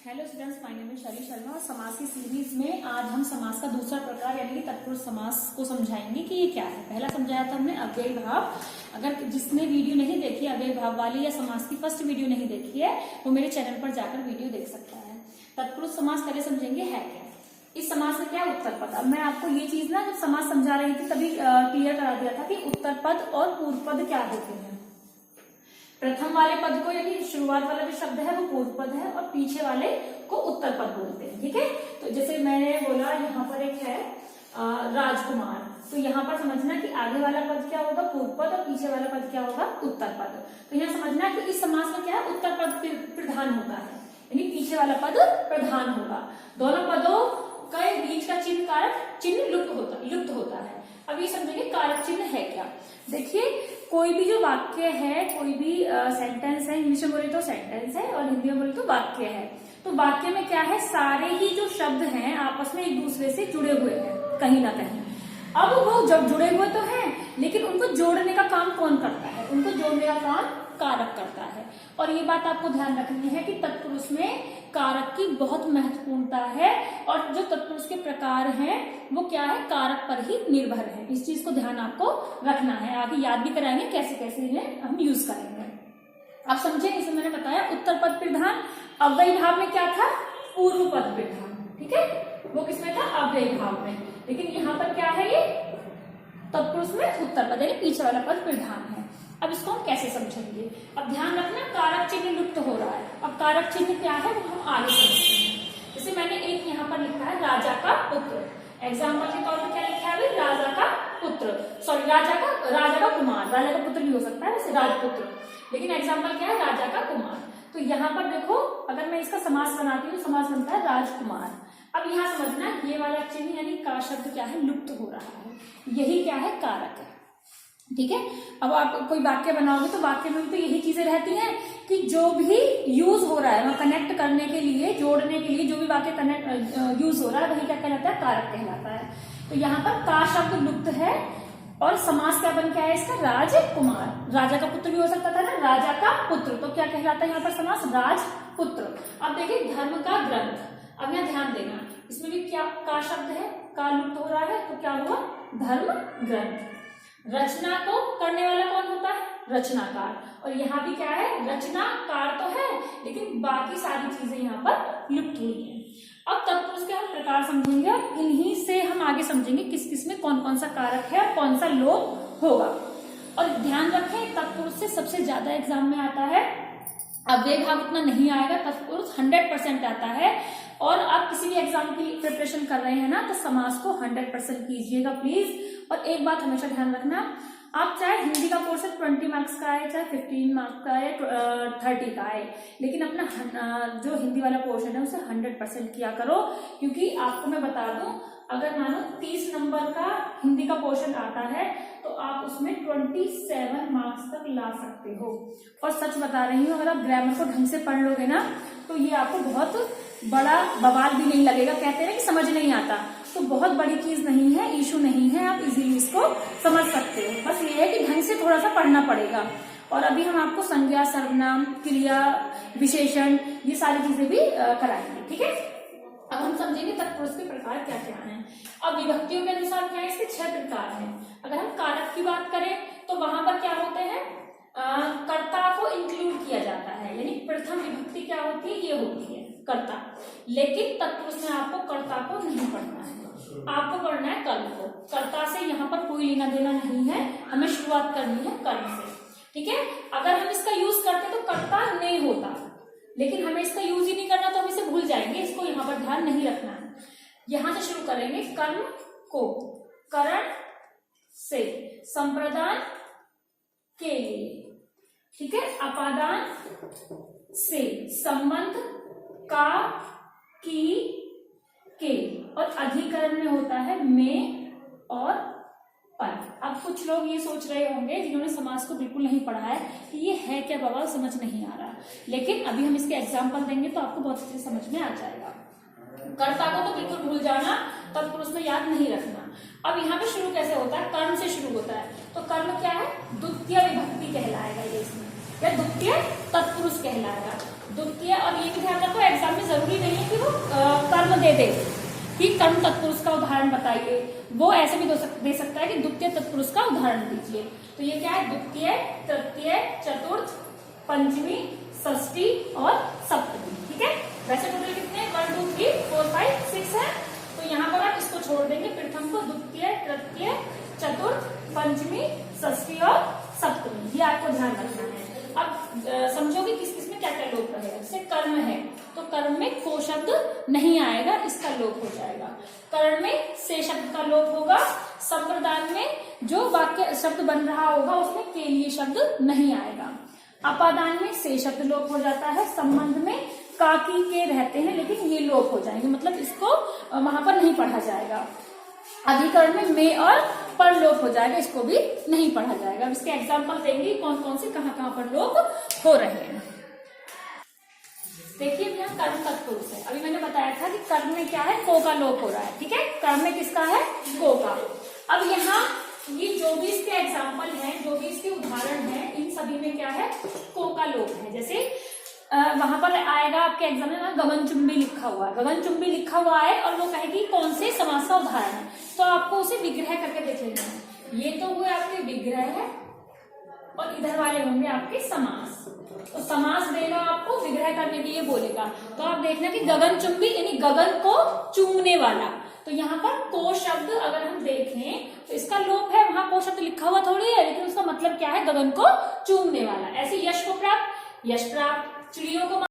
Hello students, my name is शैली शर्मा और समास की सीरीज में आज हम समास का दूसरा प्रकार यानी कि तत्पुरुष समास को समझाएंगे कि ये क्या है। पहला समझाया था हमने अव्ययी भाव। अगर जिसने वीडियो नहीं देखी अव्ययी भाव वाली या समास की फर्स्ट वीडियो नहीं देखी है वो मेरे चैनल पर जाकर वीडियो देख सकता है। तत्पुरुष समास पहले समझेंगे है क्या। इस समास में क्या उत्तर पद। अब मैं आपको ये चीज ना जब समास समझा रही थी तभी क्लियर करा दिया था कि उत्तर पद और पूर्व पद क्या होते हैं। प्रथम वाले पद को यानी शुरुआत वाला जो शब्द है वो पूर्व पद है और पीछे वाले को उत्तर पद बोलते हैं। ठीक है, तो जैसे मैंने बोला यहाँ पर एक है राजकुमार, तो यहाँ पर समझना कि आगे वाला पद क्या होगा पूर्व पद और पीछे वाला पद क्या होगा उत्तर पद। तो यहाँ समझना कि इस समास में क्या है उत्तर पद प्रधान होता है यानी पीछे वाला पद प्रधान होगा। दोनों पदों के बीच का चिन्ह कारक चिन्ह लुप्त होता है। अब ये समझेंगे कारक चिन्ह है क्या। देखिए कोई भी जो वाक्य है, कोई भी सेंटेंस है, इंग्लिश में बोले तो सेंटेंस है और हिंदी में बोले तो वाक्य है। तो वाक्य में क्या है, सारे ही जो शब्द हैं आपस में एक दूसरे से जुड़े हुए हैं कहीं ना कहीं। अब वो जब जुड़े हुए तो हैं लेकिन उनको जोड़ने का काम कौन करता है, उनको जोड़ने का काम कारक करता है। और ये बात आपको ध्यान रखनी है कि तत्पुरुष में कारक की बहुत महत्वपूर्णता है और जो तत्पुरुष के प्रकार हैं वो क्या है कारक पर ही निर्भर है। इस चीज को ध्यान आपको रखना है, आगे याद भी कराएंगे कैसे कैसे इन्हें हम यूज करेंगे। आप समझे, इसे मैंने बताया उत्तर पद प्रधान। अव्ययी भाव में क्या था पूर्व पद प्रधान। ठीक है, वो किसमें था अव्ययी भाव में, लेकिन यहाँ पर क्या है ये तत्पुरुष में उत्तर पद यानी पीछे वाला पद प्रधान है। अब इसको हम कैसे समझेंगे। अब ध्यान रखना कारक चिन्ह लुप्त हो रहा है। अब कारक चिन्ह क्या है वो हम आगे समझते हैं। जैसे मैंने एक यहाँ पर लिखा है राजा का पुत्र, एग्जाम्पल के तौर पर क्या लिखा है राजा का पुत्र, सॉरी राजा का कुमार। राजा का पुत्र भी हो सकता है वैसे राजपुत्र, लेकिन एग्जाम्पल क्या है राजा का कुमार। तो यहाँ पर देखो अगर मैं इसका समास बनाती हूँ समास बनता है राजकुमार। अब यहाँ समझना ये वाला चिन्ह यानी का शब्द क्या है लुप्त हो रहा है, यही क्या है कारक है। ठीक है, अब आप कोई वाक्य बनाओगे तो वाक्य में भी तो यही चीजें रहती हैं कि जो भी यूज हो रहा है वह कनेक्ट करने के लिए, जोड़ने के लिए जो भी वाक्य कनेक्ट यूज हो रहा है वही क्या कहलाता है कारक कहलाता है। तो यहाँ पर का शब्द लुप्त है और समास क्या बन क्या है इसका राजकुमार। राजा का पुत्र भी हो सकता था ना, राजा का पुत्र, तो क्या कहलाता है यहाँ पर समास राजपुत्र। अब देखिए धर्म का ग्रंथ, अब यहाँ ध्यान देना इसमें भी क्या का शब्द है, का लुप्त हो रहा है तो क्या हुआ धर्म ग्रंथ। रचना को करने वाला कौन होता है रचनाकार, और यहाँ भी क्या है रचनाकार तो है लेकिन बाकी सारी चीजें यहाँ पर लुप्त हुई हैं। अब तत्पुरुष के हम प्रकार समझेंगे और इन्हीं से हम आगे समझेंगे किस किस में कौन कौन सा कारक है और कौन सा लोप होगा। और ध्यान रखें तत्पुरुष से सबसे ज्यादा एग्जाम में आता है, अव्ययी भाव उतना नहीं आएगा, तत्पुरुष 100% आता है। और आप किसी भी एग्जाम की प्रिपरेशन कर रहे हैं ना तो समास को 100% कीजिएगा प्लीज। और एक बात हमेशा ध्यान रखना, आप चाहे हिंदी का पोर्शन 20 मार्क्स का आए, चाहे 15 मार्क्स का आए, 30 का आए, लेकिन अपना जो हिंदी वाला पोर्शन है उसे 100% किया करो। क्योंकि आपको मैं बता दूं अगर मानो 30 नंबर का हिंदी का पोर्शन आता है तो आप उसमें 27 मार्क्स तक ला सकते हो। और सच बता रही हूँ अगर आप ग्रामर को ढंग से पढ़ लोगे ना तो ये आपको बहुत बड़ा बवाल भी नहीं लगेगा। कहते हैं कि समझ नहीं आता, तो बहुत बड़ी चीज नहीं है, इशू नहीं है, आप इजीली इसको समझ सकते हो। बस ये है कि ढंग से थोड़ा सा पढ़ना पड़ेगा। और अभी हम आपको संज्ञा, सर्वनाम, क्रिया, विशेषण ये सारी चीजें भी कराएंगे। ठीक है, अब हम समझेंगे तत्पुरुष के प्रकार क्या क्या हैं। अब विभक्तियों के अनुसार क्या है इसके 6 प्रकार हैं। अगर हम कारक की बात करें तो वहां पर क्या होते हैं कर्ता को इंक्लूड किया जाता है, यानी प्रथम विभक्ति क्या होती है ये होती है कर्ता। लेकिन तत्पुरुष में आपको कर्ता को नहीं पढ़ना है, आपको पढ़ना है कर्म को। कर्ता से यहाँ पर कोई लेना देना नहीं है, हमें शुरुआत करनी है कर्म से। ठीक है, अगर हम इसका यूज करते तो कर्ता नहीं होता, लेकिन हमें इसका यूज ही नहीं करना तो हम इसे भूल जाएंगे, इसको यहाँ पर ध्यान नहीं रखना है। यहां से शुरू करेंगे कर्म को, करण से, संप्रदान के लिए, ठीक है, अपादान से, संबंध का, की, के, और अधिकरण में होता है में और पर। अब कुछ लोग ये सोच रहे होंगे जिन्होंने समास को बिल्कुल नहीं पढ़ा है कि ये है क्या बाबा समझ नहीं आ रहा, लेकिन अभी हम इसके एग्जाम्पल देंगे तो आपको बहुत अच्छे से समझ में आ जाएगा। कर्ता को तो बिल्कुल भूल जाना, तत्पुरुष में याद नहीं रखना। अब यहाँ पे शुरू कैसे होता है कर्म से शुरू होता है, तो कर्म क्या है द्वितीय विभक्ति कहलाएगा ये इसमें, या द्वितीय तत्पुरुष कहलाएगा। द्वितीय, और ये भी ध्यान रखो एग्जाम में जरूरी नहीं है कि वो कर्म दे दे कि कर्म तत्पुरुष का उदाहरण बताइए, वो ऐसे भी दे सकता है कि द्वितीय तत्पुरुष का उदाहरण दीजिए। तो ये क्या है, द्वितीय, तृतीय, चतुर्थ, पंचमी, षष्ठी और सप्तमी। ठीक है, वैसे टोटल कितने 1 2 3 4 5 6 है, तो यहाँ पर आप इसको छोड़ देंगे, प्रथम को द्वितीय, तृतीय, चतुर्थ, पंचमी, षष्ठी और सप्तमी, ये आपको ध्यान रखना है। अब समझोगे किस किस में क्या क्या लोप रहेगा। जैसे कर्म है तो कर्म में को शब्द नहीं आएगा, इसका लोप हो जाएगा। कर्ण में से शब्द का लोप होगा। संप्रदान में जो वाक्य शब्द बन रहा होगा उसमें के लिए शब्द नहीं आएगा। अपादान में से शब्द लोप हो जाता है। संबंध में का की के रहते हैं लेकिन ये लोप हो जाएंगे, मतलब इसको वहां पर नहीं पढ़ा जाएगा। अधिकरण में और पर लोप हो जाएगा, इसको भी नहीं पढ़ा जाएगा। अब इसके एग्जाम्पल देंगे कौन कौन से कहाँ पर लोप हो रहे हैं। देखिए यहाँ कर्म तत्पुरुष है, अभी मैंने बताया था कि कर्म में क्या है, को का लोप हो रहा है। ठीक है, कर्म में किसका है, को का। अब यहाँ ये जो भी इसके एग्जाम्पल हैं, जो भी इसके उदाहरण हैं, इन सभी में क्या है, को का लोप है। जैसे वहां पर आएगा आपके एग्जाम में गगनचुंबी लिखा हुआ है, गगनचुंबी लिखा हुआ है और वो कहेगी कौन से समास का उदाहरण है, तो आपको उसे विग्रह करके देख लेना है। ये तो हुए आपके विग्रह है और इधर वाले होंगे आपके समास। तो समास देगा आपको, विग्रह करने के लिए बोलेगा, तो आप देखना कि गगनचुंबी यानी गगन को चूमने वाला। तो यहाँ पर को शब्द अगर हम देखें तो इसका लोप है, वहां को शब्द लिखा हुआ थोड़ी है, लेकिन उसका मतलब क्या है, गगन को चूमने वाला। ऐसे यश को प्राप्त, यश प्राप्त, चिड़ियों को